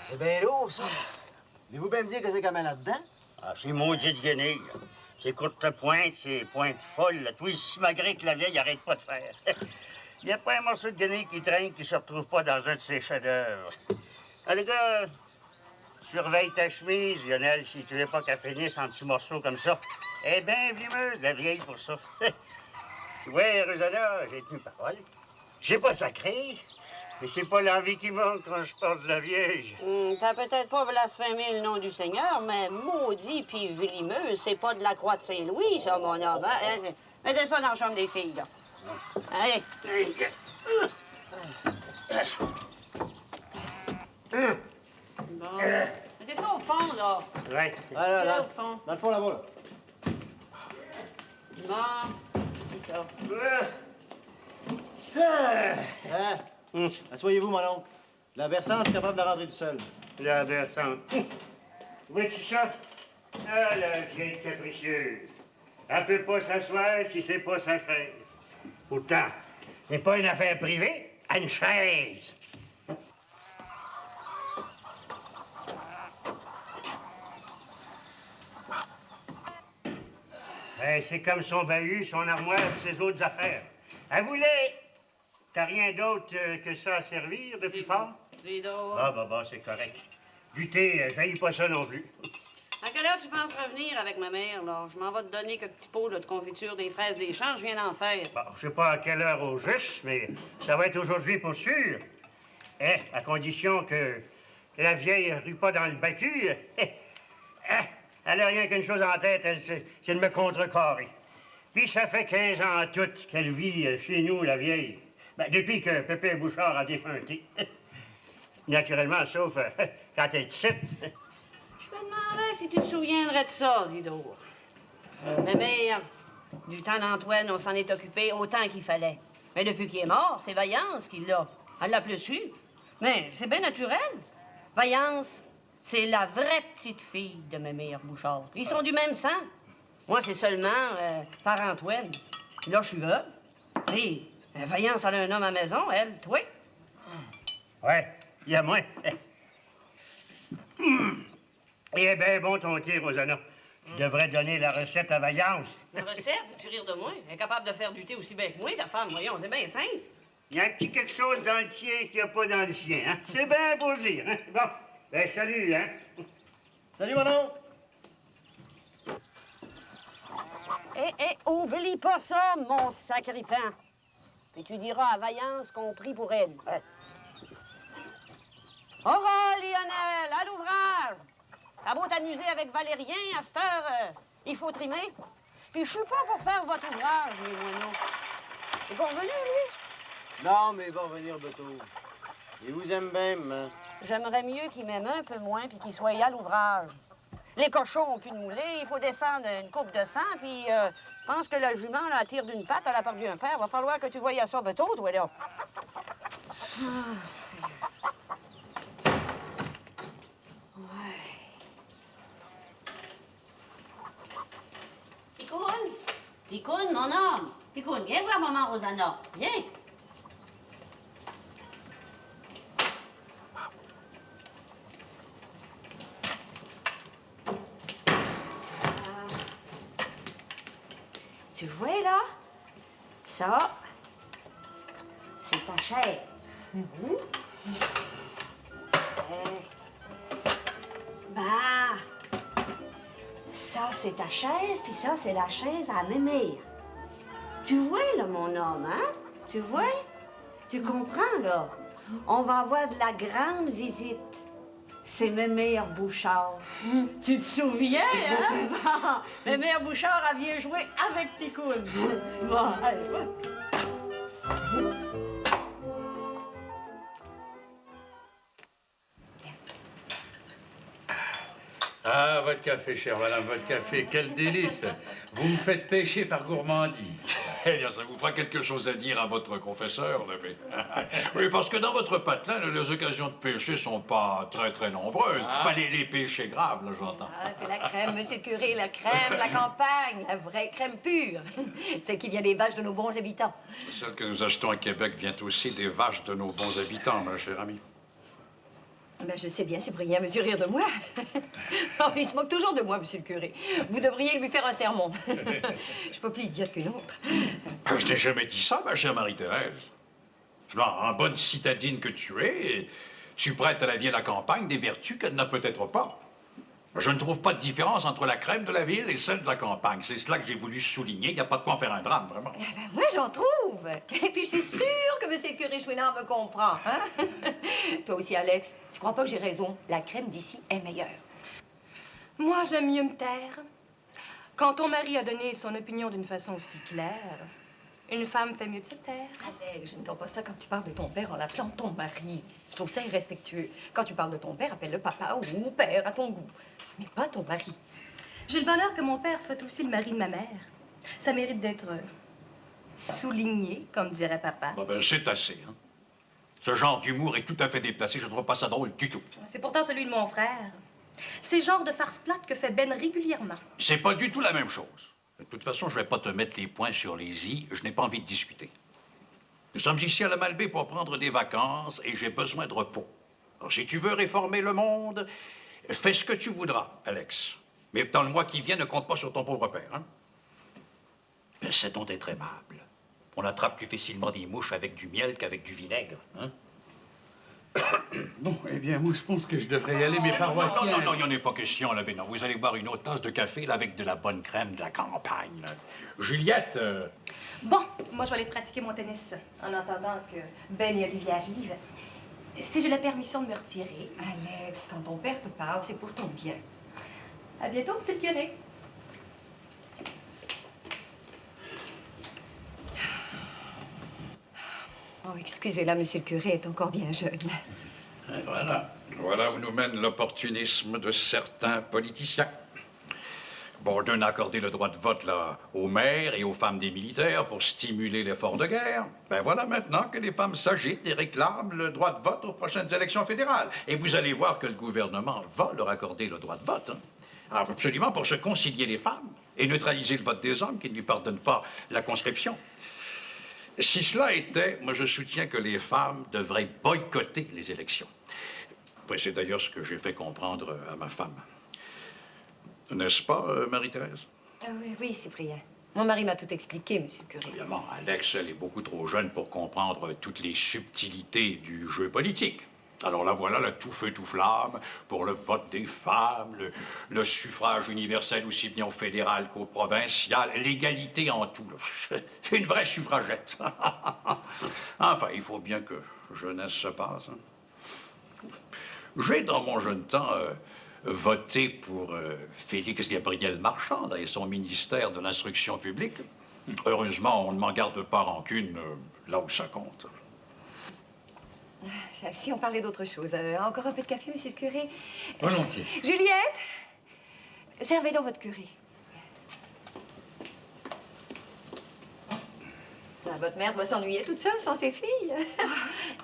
C'est bien lourd, ça. Voulez-vous bien me dire que c'est comme là-dedans? Ah, c'est maudite guenille. C'est courte pointe, c'est pointe folle. Là. Tout est si magré que la vieille arrête pas de faire. Il n'y a pas un morceau de guenille qui traîne qui se retrouve pas dans un de ses chefs-d'œuvre. Ah, les gars, surveille ta chemise, Lionel, si tu veux pas qu'elle finisse en petits morceaux comme ça. Elle est bien vimeuse, la vieille, pour ça. Tu vois, Rosanna, j'ai tenu parole. J'ai pas sacré, mais c'est pas l'envie qui manque quand je porte de la vieille. T'as peut-être pas blasphémé le nom du Seigneur, mais maudit puis vilimeux, c'est pas de la croix de Saint-Louis, ça, mon homme. Hein? Mettez ça dans la chambre des filles, là. Allez. Bon. Mettez ça au fond, là. Ouais. Là, Au fond. dans le fond, là-bas, là. Bon. C'est ça. Hein? Asseyez-vous, mon oncle. La berçante est capable de rentrer tout seul. La berçante. Vois-tu ça? Ah, la vieille capricieuse. Elle peut pas s'asseoir si c'est pas sa chaise. Pourtant, c'est pas une affaire privée, à une chaise. Ben, c'est comme son bahut, son armoire et ses autres affaires. Elle voulait... T'as rien d'autre que ça à servir depuis fort? C'est drôle. Bah, c'est correct. Du thé, j'haïs pas ça non plus. À quelle heure tu penses revenir avec ma mère, là? Je m'en vais te donner quelques petits pots là, de confiture des fraises des champs, je viens d'en faire. Bon, je sais pas à quelle heure au juste, mais ça va être aujourd'hui pour sûr. Eh, à condition que la vieille rue pas dans le bacu. Elle a rien qu'une chose en tête, c'est de me contrecarrer. Puis ça fait 15 ans en tout qu'elle vit chez nous, la vieille. Ben, depuis que Pépé Bouchard a défunté. Naturellement, sauf quand elle est petite. Je me demandais si tu te souviendrais de ça, Zidore. Ma mère, du temps d'Antoine, on s'en est occupé autant qu'il fallait. Mais depuis qu'il est mort, c'est Vaillance qui l'a. Elle l'a plus su. Mais c'est bien naturel. Vaillance, c'est la vraie petite fille de ma mère Bouchard. Ils sont du même sang. Moi, c'est seulement par Antoine. Là, je suis veuve. Et Vaillance, elle a un homme à la maison, elle, toi. Ouais, il y a moins. Eh bien, bon ton thé, Rosanna. Tu devrais donner la recette à Vaillance. La recette, tu rire de moi? Elle est capable de faire du thé aussi bien que moi, ta femme, voyons, c'est bien simple. Il y a un petit quelque chose dans le tien qu'il n'y a pas dans le sien, hein? C'est bien beau dire, hein? Bon, ben salut, hein? Salut, mon oncle. Oublie pas ça, mon sacripant. Puis tu diras à Vaillance qu'on prie pour elle. Ouais. Au revoir, Lionel, à l'ouvrage. T'as beau t'amuser avec Valérien, à cette heure, il faut trimer. Puis je suis pas pour faire votre ouvrage, mes moineaux. C'est pas revenu, lui? Non, mais il va revenir bientôt. Il vous aime bien, maman. J'aimerais mieux qu'il m'aime un peu moins puis qu'il soit à l'ouvrage. Les cochons ont plus de moulée, il faut descendre une coupe de sang, puis je pense que la jument, là, elle tire d'une patte, elle a perdu un fer. Va falloir que tu voyes à ça bientôt, toi, là. Ticoune! Ticoune, mon homme! Ticoune, viens voir maman Rosanna. Viens! Tu vois, là? Ça, c'est ta chaise. Ça, c'est ta chaise, puis ça, c'est la chaise à mémère. Tu vois, là, mon homme, hein? Tu vois? Tu comprends, là? On va avoir de la grande visite. C'est Mémère Bouchard. Tu te souviens, hein? Mémère Bouchard, elle vient jouer avec Ticoune. Bon, allez, va. Ah, votre café, chère madame, votre café, quel délice. Vous me faites pêcher par gourmandise. Eh bien, ça vous fera quelque chose à dire à votre confesseur, l'abbé. Oui, parce que dans votre patelin, les occasions de péché sont pas très nombreuses. Pas les péchés graves, là, j'entends. Ah, c'est la crème, monsieur le curé, la crème de la campagne, la vraie crème pure. Celle qui vient des vaches de nos bons habitants. Celle que nous achetons à Québec vient aussi des vaches de nos bons habitants, ma chère amie. Ben, je sais bien, Cyprien veut rire de moi. Oh, il se moque toujours de moi, monsieur le curé. Vous devriez lui faire un sermon. Je suis pas plus idiote qu'une autre. Je n'ai jamais dit ça, ma chère Marie-Thérèse. En bonne citadine que tu es, tu prêtes à la vie à la campagne des vertus qu'elle n'a peut-être pas. Je ne trouve pas de différence entre la crème de la ville et celle de la campagne. C'est cela que j'ai voulu souligner. Il n'y a pas de quoi en faire un drame, vraiment. Eh ben, moi, j'en trouve. Et puis, je suis sûre que monsieur le curé Chouinard me comprend. Hein? Toi aussi, Alex, tu crois pas que j'ai raison? La crème d'ici est meilleure. Moi, j'aime mieux me taire. Quand ton mari a donné son opinion d'une façon aussi claire, une femme fait mieux de se taire. Alex, j'aime pas ça quand tu parles de ton père en l'appelant ton mari. Je trouve ça irrespectueux. Quand tu parles de ton père, appelle-le papa ou père à ton goût. Mais pas ton mari. J'ai le bonheur que mon père soit aussi le mari de ma mère. Ça mérite d'être souligné, comme dirait papa. Bon, ben, c'est assez, hein. Ce genre d'humour est tout à fait déplacé. Je ne trouve pas ça drôle du tout. C'est pourtant celui de mon frère. C'est le genre de farce plate que fait Ben régulièrement. C'est pas du tout la même chose. De toute façon, je vais pas te mettre les points sur les i. Je n'ai pas envie de discuter. Nous sommes ici à la Malbaie pour prendre des vacances et j'ai besoin de repos. Alors, si tu veux réformer le monde, fais ce que tu voudras, Alex. Mais dans le mois qui vient, ne compte pas sur ton pauvre père, hein? C'est donc d'être aimable. On attrape plus facilement des mouches avec du miel qu'avec du vinaigre, hein? Bon, eh bien, moi, je pense que je devrais y aller, mes paroissiens. Non, il n'y en est pas question, là, non. Vous allez boire une autre tasse de café, là, avec de la bonne crème de la campagne, là. Juliette, Bon, moi, je vais aller pratiquer mon tennis en attendant que Ben et Olivier arrivent. Si j'ai la permission de me retirer. Alex, quand ton père te parle, c'est pour ton bien. À bientôt, monsieur le curé. Oh, excusez-la, monsieur le curé est encore bien jeune. et voilà où nous mène l'opportunisme de certains politiciens. Borden a accordé le droit de vote là, aux maires et aux femmes des militaires pour stimuler l'effort de guerre. Ben voilà maintenant que les femmes s'agitent et réclament le droit de vote aux prochaines élections fédérales. Et vous allez voir que le gouvernement va leur accorder le droit de vote. Hein. Alors, absolument pour se concilier les femmes et neutraliser le vote des hommes qui ne lui pardonnent pas la conscription. Si cela était, moi je soutiens que les femmes devraient boycotter les élections. Oui, c'est d'ailleurs ce que j'ai fait comprendre à ma femme. N'est-ce pas, Marie-Thérèse? Oui, oui, Cyprien. Mon mari m'a tout expliqué, monsieur le curé. Évidemment, Alex, elle est beaucoup trop jeune pour comprendre toutes les subtilités du jeu politique. Alors là, voilà, là, tout feu, tout flamme, pour le vote des femmes, le suffrage universel aussi bien au fédéral qu'au provincial, l'égalité en tout. Une vraie suffragette. Enfin, il faut bien que jeunesse se passe. Hein. J'ai, dans mon jeune temps, voté pour Félix Gabriel Marchand et son ministère de l'Instruction publique. Heureusement, on ne m'en garde pas rancune là où ça compte. Si on parlait d'autre chose. Encore un peu de café, monsieur le curé? Volontiers. Juliette, servez donc votre curé. Votre mère doit s'ennuyer toute seule sans ses filles.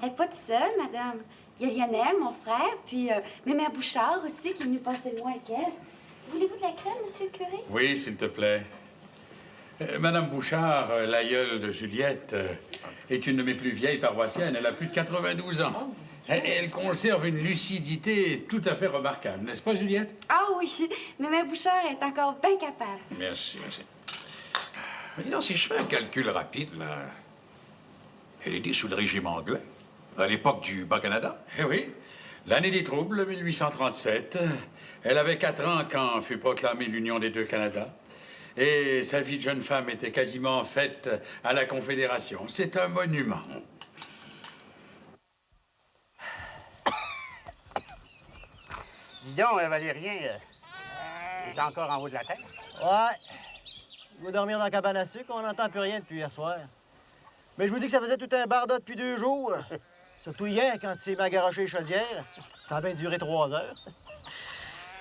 Elle n'est pas toute seule, madame. Il y a Lionel, mon frère, puis Mémère Bouchard aussi, qui est venue passer le mois avec elle. Voulez-vous de la crème, monsieur le curé? Oui, s'il te plaît. Madame Bouchard, l'aïeule de Juliette, est une de mes plus vieilles paroissiennes. Elle a plus de 92 ans. Elle conserve une lucidité tout à fait remarquable, n'est-ce pas, Juliette? Ah oui, Mémère Bouchard est encore bien capable. Merci, merci. Mais dis donc, si je fais un calcul rapide, là, elle est née sous le régime anglais, à l'époque du Bas-Canada. Eh oui, l'année des troubles, 1837. Elle avait 4 ans quand fut proclamée l'Union des deux Canadas. Et sa vie de jeune femme était quasiment faite à la Confédération. C'est un monument. Dis donc, Valérien, t'es encore en haut de la terre? Ouais. Je vais dormir dans la cabane à sucre, on n'entend plus rien depuis hier soir. Mais je vous dis que ça faisait tout un barda depuis 2 jours. Surtout hier, quand il s'est mis à garocher les chaudières. Ça a bien duré 3 heures.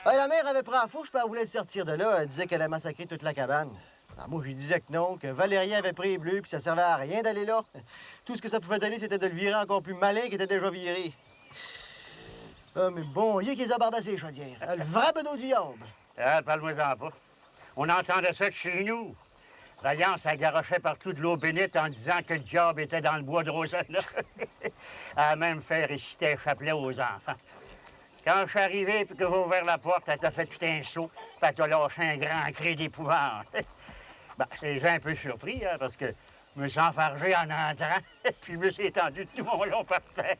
La mère avait pris la fourche, puis elle voulait le sortir de là. Elle disait qu'elle a massacré toute la cabane. Alors moi, je lui disais que non, que Valérien avait pris les bleus, puis ça servait à rien d'aller là. Tout ce que ça pouvait donner, c'était de le virer encore plus malin qu'il était déjà viré. Ah, mais bon, il y a qu'ils abordaient ces chaudières. Le vrai bedeau du diable. Ah, parle-moi-en pas. On entendait ça de chez nous. Vaillance, elle garochait partout de l'eau bénite en disant que le diable était dans le bois de Rosanna. Elle a même fait réciter un chapelet aux enfants. Quand je suis arrivé et que j'ai ouvert la porte, elle t'a fait tout un saut, puis elle t'a lâché un grand cri d'épouvante. Ben, c'est un peu surpris, hein, parce que je me suis enfargé en entrant, puis je me suis étendu tout mon long par terre.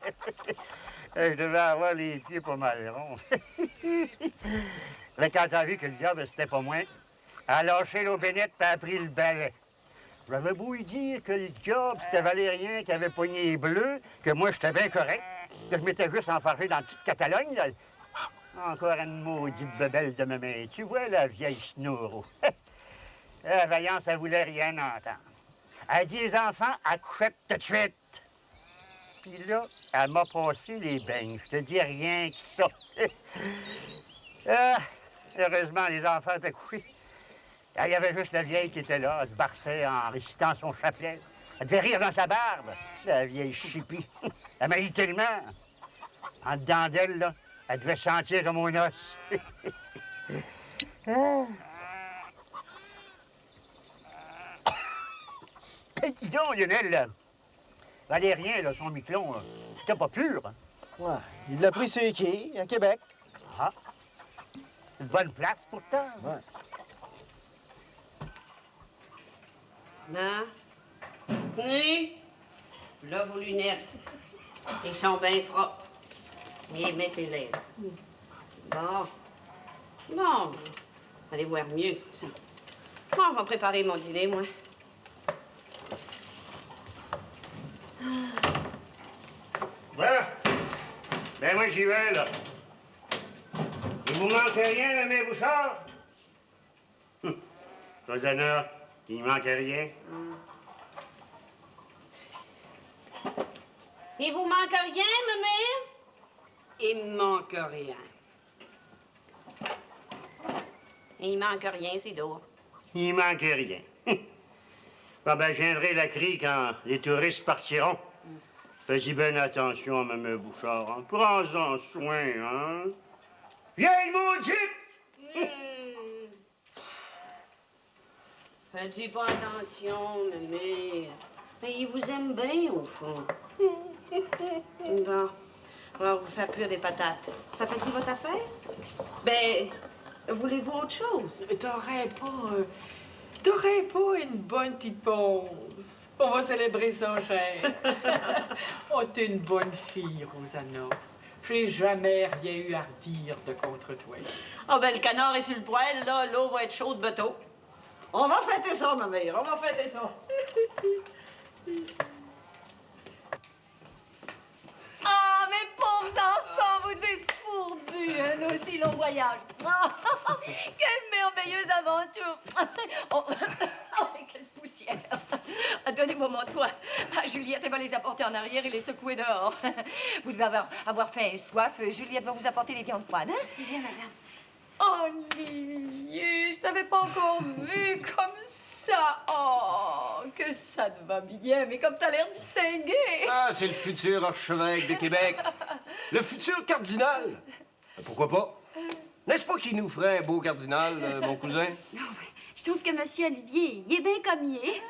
Je devais avoir les pieds pas mal ronds. Mais quand t'as vu que le diable, c'était pas moi, elle a lâché l'eau bénite puis elle a pris le balai. J'avais beau lui dire que le diable, c'était Valérien qui avait pogné les bleus, que moi, j'étais bien correct, que je m'étais juste enfargé dans la petite Catalogne, là. Encore une maudite bebelle de ma main. Tu vois, la vieille snouro. La Vaillance, elle voulait rien entendre. Elle a dit les enfants, elle couchait tout de suite. Puis là, elle m'a passé les beignes. Je te dis rien que ça. Heureusement, les enfants étaient couchés. Il y avait juste la vieille qui était là, elle se barçait en récitant son chapelet. Elle devait rire dans sa barbe, la vieille chipie. Elle m'a eu tellement. En dedans d'elle, là, elle devait sentir comme un os. Dis donc, Lionel, là. Valérien, là, son miquelon, là, c'était pas pur. Hein? Ouais, il l'a pris sur les quais, à Québec. Ah, une bonne place pourtant. Ouais. Hein? Tenez, là, vos lunettes. Ils sont bien propres. Et mettez-les. Bon. Bon. Allez voir mieux. Moi, on va préparer mon dîner, moi. Ben moi, j'y vais, là. Il vous manque rien, la mère Bouchard? Rosanna, il manque rien. Il vous manque rien, ma mère? Il me manque rien. Il manque rien, c'est d'eau. Il manque rien. Bon, ben, je viendrai la crier quand les touristes partiront. Fais-y bien attention à ma mère Bouchard, hein. Prends-en soin, hein. Vieille maudite! Faites-y pas attention, ma mère. Mais il vous aime bien, au fond. Bon, on va vous faire cuire des patates. Ça fait-il votre affaire? Ben, voulez-vous autre chose? T'aurais pas une bonne petite pause? On va célébrer ça, cher. Oh, t'es une bonne fille, Rosanna. J'ai jamais rien eu à redire de contre toi. Ah ben, le canard est sur le poêle, là. L'eau va être chaude, bateau. On va fêter ça, ma mère. On va fêter ça. Ah, mes pauvres enfants, vous devez être fourbus, un aussi long voyage. Quelle merveilleuse aventure. Oh, quelle poussière. Donnez-moi mon toit. Juliette, elle va les apporter en arrière et les secouer dehors. Vous devez avoir faim et soif. Juliette va vous apporter les viandes froides, hein? Bien, madame. Oh, Olivier, je t'avais pas encore vu comme ça. Oh, que ça te va bien, mais comme t'as l'air distingué. Ah, c'est le futur archevêque de Québec. Le futur cardinal. Pourquoi pas? N'est-ce pas qu'il nous ferait un beau cardinal, mon cousin? Non, ben, je trouve que monsieur Olivier, il est bien comme il est.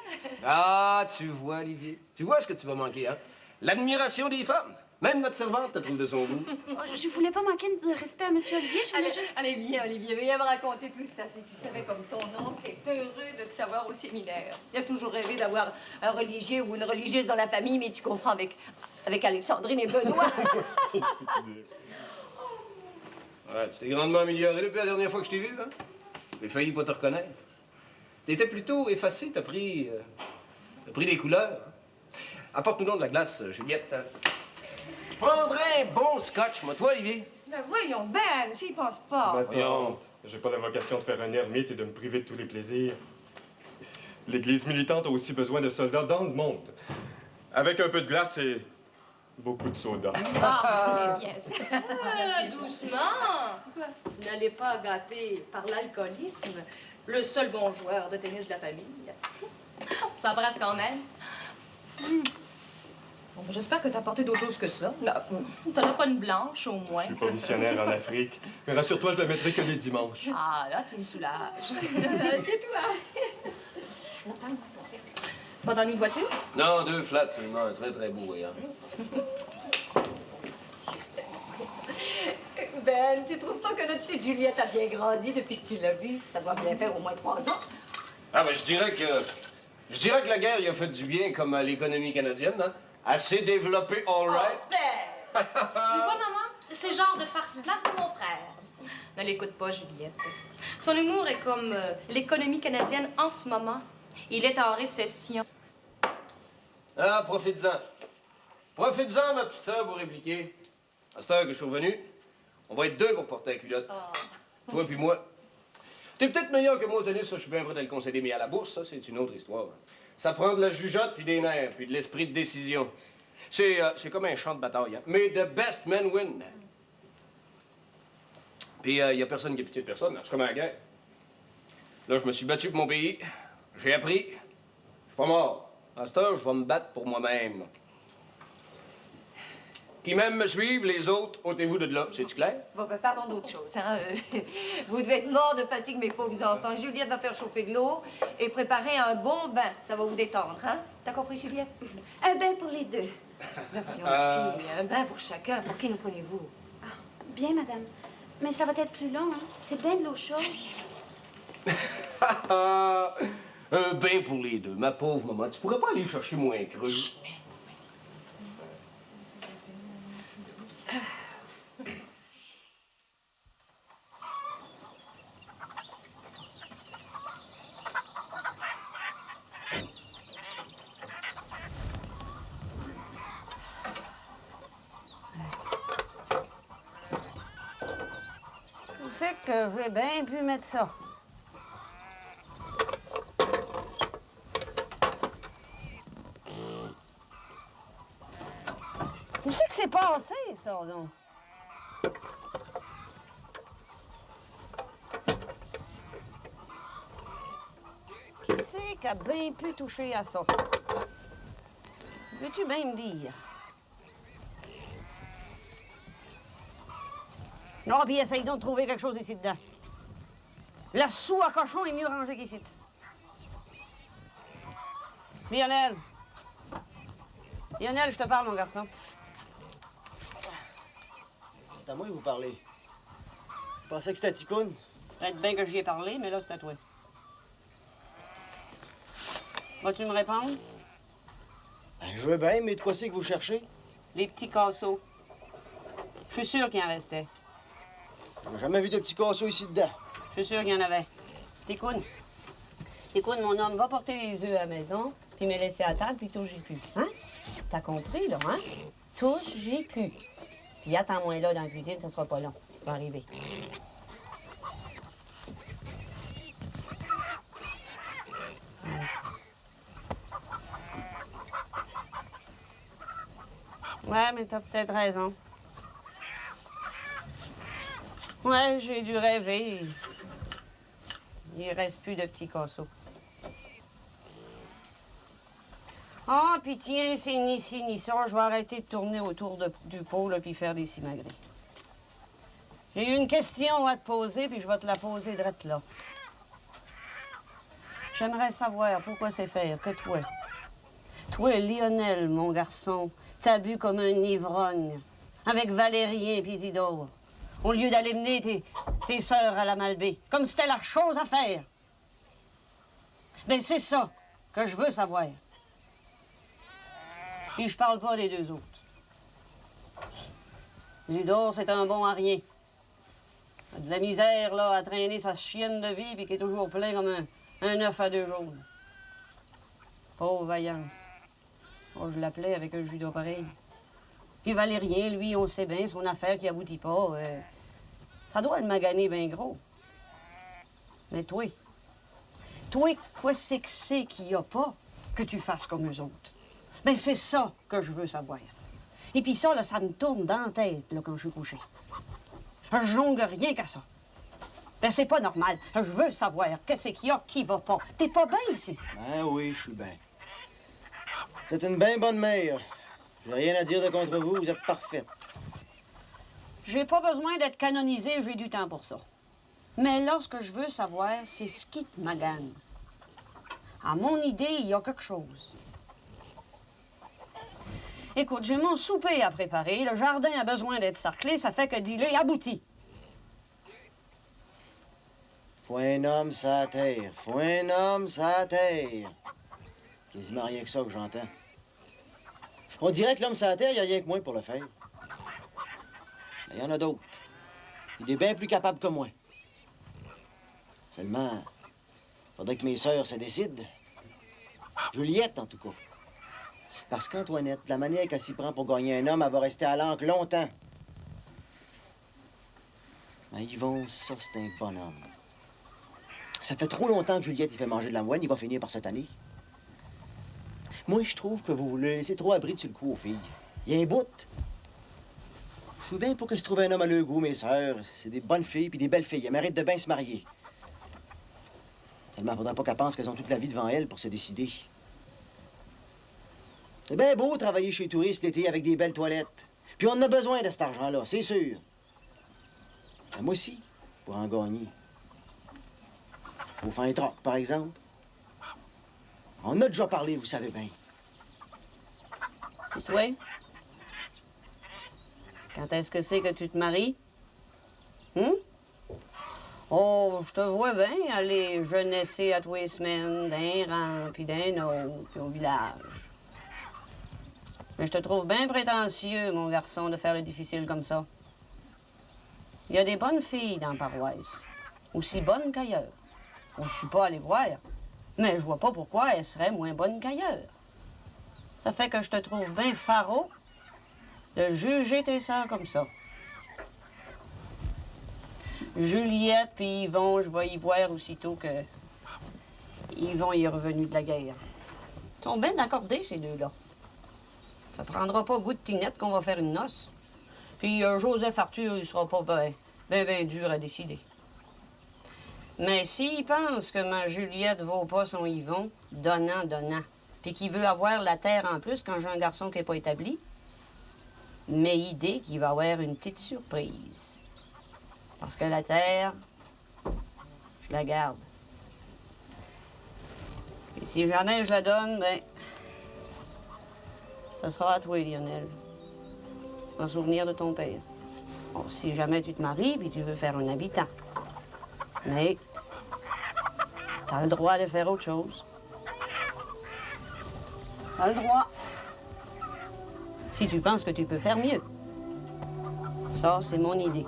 Ah, tu vois, Olivier. Tu vois ce que tu vas manquer, hein? L'admiration des femmes. Même notre servante te trouve de son goût. Oh, je voulais pas manquer de respect à monsieur Olivier, je voulais juste... Allez, viens, Olivier, viens me raconter tout ça. Si tu savais comme ton oncle est heureux de te savoir au séminaire. Il a toujours rêvé d'avoir un religieux ou une religieuse dans la famille, mais tu comprends, avec Alexandrine et Benoît. Ouais, tu t'es grandement amélioré depuis la dernière fois que je t'ai vu, hein? J'ai failli pas te reconnaître. T'étais plutôt effacé, t'as pris des couleurs. Apporte-nous donc de la glace, Juliette. Je prendrais un bon scotch, moi. Toi, Olivier? Ben voyons, Ben, tu y penses pas. Ma tante, j'ai pas la vocation de faire un ermite et de me priver de tous les plaisirs. L'Église militante a aussi besoin de soldats dans le monde. Avec un peu de glace et beaucoup de soda. Ah, bien. Doucement! N'allez pas gâter par l'alcoolisme Le seul bon joueur de tennis de la famille. On s'embrasse quand même. Bon, j'espère que t'as apporté d'autres choses que ça. T'en as pas une blanche, au moins. Je suis pas missionnaire en Afrique. Mais rassure-toi, je la mettrai que les dimanches. Ah, là, tu me soulages. C'est toi. Pas dans une voiture? Non, 2 flats seulement. Un très, très beau voyage. Ben, tu trouves pas que notre petite Juliette a bien grandi depuis que tu l'as vue? Ça doit bien faire au moins 3 ans. Ah, ben, je dirais que la guerre, il a fait du bien, comme à l'économie canadienne, hein? Assez développée, all right. Tu vois, maman, c'est le genre de farce plate de mon frère. Ne l'écoute pas, Juliette. Son humour est comme l'économie canadienne en ce moment. Il est en récession. Ah, profites-en. Profites-en, ma petite sœur, pour répliquer. À cette heure que je suis revenu, on va être 2 pour porter la culotte. Toi puis moi. T'es peut-être meilleur que moi au tennis, ça, je suis bien prêt de le concéder, mais à la bourse, ça, c'est une autre histoire. Ça prend de la jugeote, puis des nerfs, puis de l'esprit de décision. C'est comme un champ de bataille, hein. Mais the best men win. Puis y a personne qui a pitié de personne, hein. Je suis comme à la guerre. Là, je me suis battu pour mon pays. J'ai appris. Je suis pas mort. À cette heure, je vais me battre pour moi-même. Qui même me suivent, les autres, ôtez-vous de là. C'est-tu clair? Bon, ben, parlons d'autre chose, hein. Vous devez être morts de fatigue, mes pauvres enfants. Juliette va faire chauffer de l'eau et préparer un bon bain. Ça va vous détendre, hein? T'as compris, Juliette? Un bain pour les deux. Ben voyons, ma fille, un bain pour chacun. Pour qui nous prenez-vous? Bien, madame. Mais ça va être plus long, hein? C'est bien de l'eau chaude. Un bain pour les 2. Ma pauvre maman, tu pourrais pas aller chercher moins creux? Où c'est que j'ai bien pu mettre ça? Où c'est que c'est passé, ça, donc? Qui c'est qui a bien pu toucher à ça? Veux-tu bien me dire? Non, puis essaye donc de trouver quelque chose ici dedans. La soue à cochon est mieux rangée qu'ici. Lionel. Lionel, je te parle, mon garçon. C'est à moi que vous parlez. Je pensais que c'était Ticoun. Peut-être bien que j'y ai parlé, mais là, c'est à toi. Vas-tu me répondre? Ben, je veux bien, mais de quoi c'est que vous cherchez? Les petits casseaux. Je suis sûr qu'il en restait. J'ai jamais vu de petits casseaux ici dedans. Je suis sûr qu'il y en avait. Ticoun. Ticoun, mon homme, va porter les œufs à la maison, puis me laisser à table, puis tous j'ai pu. Hein? T'as compris, là, hein? Tous j'ai pu. Puis attends-moi là dans la cuisine, ça sera pas long. Ça va arriver. Ouais, mais t'as peut-être raison. Ouais, j'ai dû rêver. Il reste plus de petits casseaux. Ah, puis tiens, c'est ni ci ni ça. Je vais arrêter de tourner autour du pot, là, puis faire des simagrées. J'ai une question à te poser, puis je vais te la poser drette là. J'aimerais savoir pourquoi c'est faire que toi, Lionel, mon garçon, t'as bu comme un ivrogne, avec Valérien et Isidore, au lieu d'aller mener tes sœurs à la Malbaie, comme c'était la chose à faire. Ben, c'est ça que je veux savoir. Puis je parle pas des 2 autres. Isidore, c'est un bon à rien. Il a de la misère, là, à traîner sa chienne de vie, puis qui est toujours plein comme un œuf à 2 jaunes. Pauvre Vaillance. Oh, je l'appelais avec un judo pareil. Puis Valérien, lui, on sait bien, son affaire qui aboutit pas, ça doit le maganer bien gros. Mais toi, quoi c'est que c'est qu'il y a pas que tu fasses comme eux autres? Ben, c'est ça que je veux savoir. Et puis ça, là, ça me tourne dans la tête, là, quand je suis couché. Je jongle rien qu'à ça. Ben, c'est pas normal. Je veux savoir qu'est-ce qu'il y a qui va pas. T'es pas bien ici. Ben oui, je suis bien. Vous êtes une bien bonne mère. J'ai rien à dire de contre vous, vous êtes parfaite. J'ai pas besoin d'être canonisée, j'ai du temps pour ça. Mais là, ce que je veux savoir, c'est ce qui te magane. À mon idée, il y a quelque chose. Écoute, j'ai mon souper à préparer, le jardin a besoin d'être sarclé, ça fait que dealer aboutit. Faut un homme sur la terre. Faut un homme sur la terre. Quasiment rien que ça que j'entends. On dirait que l'homme sur la terre, il n'y a rien que moi pour le faire. Mais il y en a d'autres. Il est bien plus capable que moi. Seulement, faudrait que mes sœurs se décident. Juliette, en tout cas. Parce qu'Antoinette, la manière qu'elle s'y prend pour gagner un homme, elle va rester à l'encre longtemps. Mais Yvon, ça, c'est un bonhomme. Ça fait trop longtemps que Juliette, il fait manger de la moine, il va finir par cette année. Moi, je trouve que vous le laissez trop abri sur le cou aux filles. Il y a un bout. Je suis bien pour que se trouve un homme à leur goût, mes sœurs. C'est des bonnes filles puis des belles filles. Elles méritent de bien se marier. Seulement, faudra pas qu'elles pensent qu'elles ont toute la vie devant elles pour se décider. C'est bien beau travailler chez les touristes l'été avec des belles toilettes. Puis on en a besoin de cet argent-là, c'est sûr. Mais moi aussi, pour en gagner. Faut faire un troc, par exemple. On en a déjà parlé, vous savez bien. Et toi? Quand est-ce que c'est que tu te maries? Oh, je te vois bien aller jeunesser à tous les semaines d'un rang, puis d'un autre, puis au village. Mais je te trouve bien prétentieux, mon garçon, de faire le difficile comme ça. Il y a des bonnes filles dans la paroisse, aussi bonnes qu'ailleurs. Je suis pas allé voir, mais je vois pas pourquoi elles seraient moins bonnes qu'ailleurs. Ça fait que je te trouve bien faro de juger tes sœurs comme ça. Juliette puis Yvon, je vais y voir aussitôt que Yvon y est revenu de la guerre. Ils sont bien accordés, ces deux-là. Ça prendra pas goût de tinette qu'on va faire une noce. Puis Joseph Arthur, il sera pas ben dur à décider. Mais s'il pense que ma Juliette vaut pas son Yvon, donnant, puis qu'il veut avoir la terre en plus quand j'ai un garçon qui n'est pas établi, mais idée qu'il va avoir une petite surprise. Parce que la terre, je la garde. Et si jamais je la donne, ben, ça sera à toi, Lionel. En souvenir de ton père. Bon, si jamais tu te maries puis tu veux faire un habitant. Mais t'as le droit de faire autre chose. T'as le droit. Si tu penses que tu peux faire mieux. Ça, c'est mon idée.